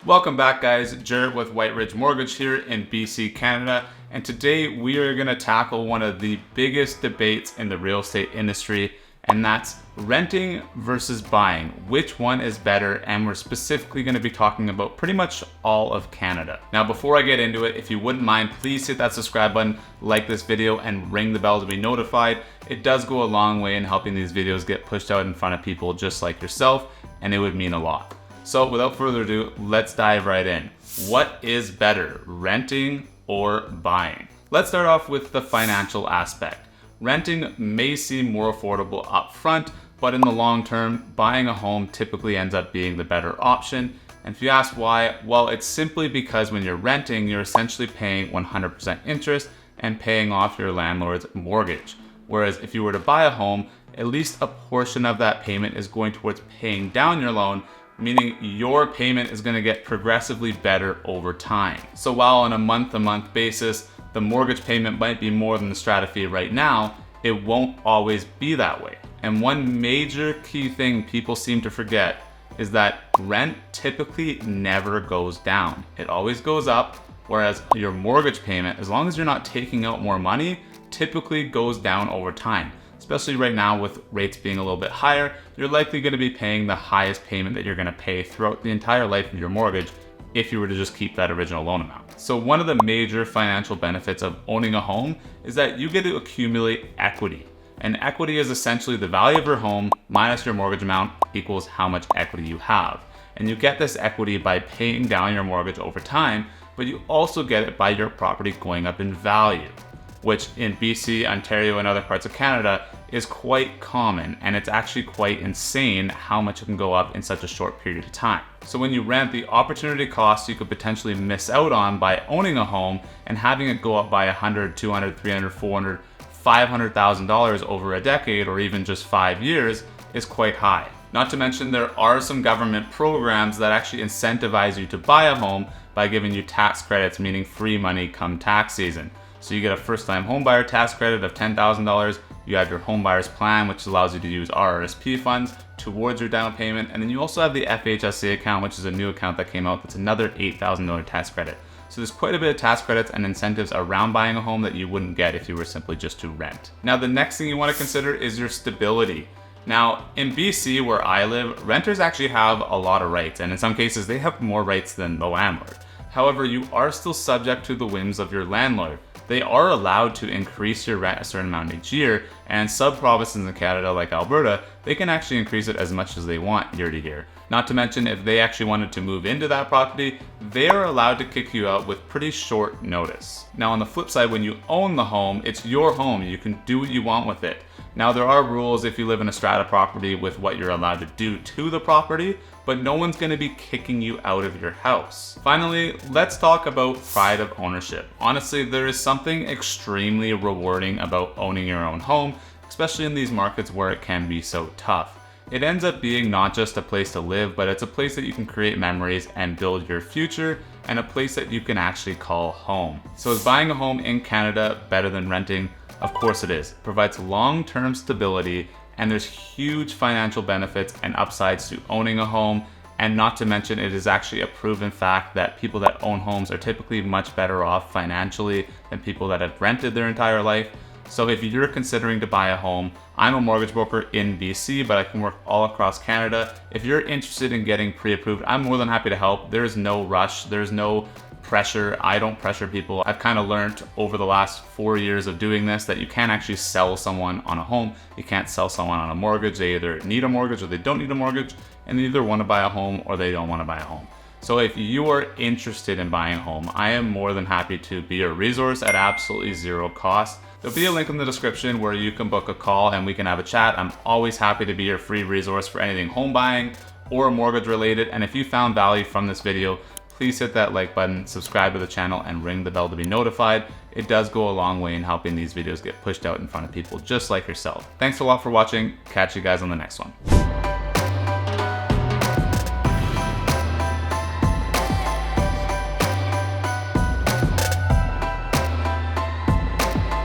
Welcome back, guys. Jarrett with White Ridge Mortgage here in BC, Canada. And today we are going to tackle one of the biggest debates in the real estate industry, and that's renting versus buying. Which one is better? And we're specifically going to be talking about pretty much all of Canada. Now, before I get into it, if you wouldn't mind, please hit that subscribe button, like this video, and ring the bell to be notified. It does go a long way in helping these videos get pushed out in front of people just like yourself, and it would mean a lot. So without further ado, let's dive right in. What is better, renting or buying? Let's start off with the financial aspect. Renting may seem more affordable up front, but in the long term, buying a home typically ends up being the better option. And if you ask why, well, it's simply because when you're renting, you're essentially paying 100% interest and paying off your landlord's mortgage. Whereas if you were to buy a home, at least a portion of that payment is going towards paying down your loan, meaning your payment is going to get progressively better over time. So while on a month-to-month basis, the mortgage payment might be more than the strata fee right now, it won't always be that way. And one major key thing people seem to forget is that rent typically never goes down. It always goes up, whereas your mortgage payment, as long as you're not taking out more money, typically goes down over time. Especially right now with rates being a little bit higher, you're likely going to be paying the highest payment that you're going to pay throughout the entire life of your mortgage if you were to just keep that original loan amount. So one of the major financial benefits of owning a home is that you get to accumulate equity. And equity is essentially the value of your home minus your mortgage amount equals how much equity you have. And you get this equity by paying down your mortgage over time, but you also get it by your property going up in value, which in BC, Ontario, and other parts of Canada is quite common, and it's actually quite insane how much it can go up in such a short period of time. So when you rent, the opportunity costs you could potentially miss out on by owning a home and having it go up by $100, $200, $300, $400, $500,000 over a decade or even just 5 years is quite high. Not to mention there are some government programs that actually incentivize you to buy a home by giving you tax credits, meaning free money come tax season. So you get a first-time homebuyer tax credit of $10,000. You have your homebuyer's plan, which allows you to use RRSP funds towards your down payment. And then you also have the FHSA account, which is a new account that came out that's another $8,000 tax credit. So there's quite a bit of tax credits and incentives around buying a home that you wouldn't get if you were simply just to rent. Now, the next thing you want to consider is your stability. Now, in BC, where I live, renters actually have a lot of rights, and in some cases, they have more rights than the landlord. However, you are still subject to the whims of your landlord. They are allowed to increase your rent a certain amount each year, and sub-provinces in Canada like Alberta, they can actually increase it as much as they want year to year. Not to mention, if they actually wanted to move into that property, they are allowed to kick you out with pretty short notice. Now on the flip side, when you own the home, it's your home. You can do what you want with it. Now there are rules if you live in a strata property with what you're allowed to do to the property, but no one's going to be kicking you out of your house. Finally, let's talk about pride of ownership. Honestly, there is something extremely rewarding about owning your own home, especially in these markets where it can be so tough. It ends up being not just a place to live, but it's a place that you can create memories and build your future, and a place that you can actually call home. So is buying a home in Canada better than renting? Of course it is. It provides long-term stability, and there's huge financial benefits and upsides to owning a home. And not to mention, it is actually a proven fact that people that own homes are typically much better off financially than people that have rented their entire life. So if you're considering to buy a home, I'm a mortgage broker in BC, but I can work all across Canada. If you're interested in getting pre-approved, I'm more than happy to help. There's no rush, there's no pressure. I don't pressure people. I've kind of learned over the last 4 years of doing this that you can't actually sell someone on a home. You can't sell someone on a mortgage. They either need a mortgage or they don't need a mortgage, and they either want to buy a home or they don't want to buy a home. So if you are interested in buying a home, I am more than happy to be a resource at absolutely zero cost. There'll be a link in the description where you can book a call and we can have a chat. I'm always happy to be your free resource for anything home buying or mortgage related. And if you found value from this video, please hit that like button, subscribe to the channel, and ring the bell to be notified. It does go a long way in helping these videos get pushed out in front of people just like yourself. Thanks a lot for watching. Catch you guys on the next one.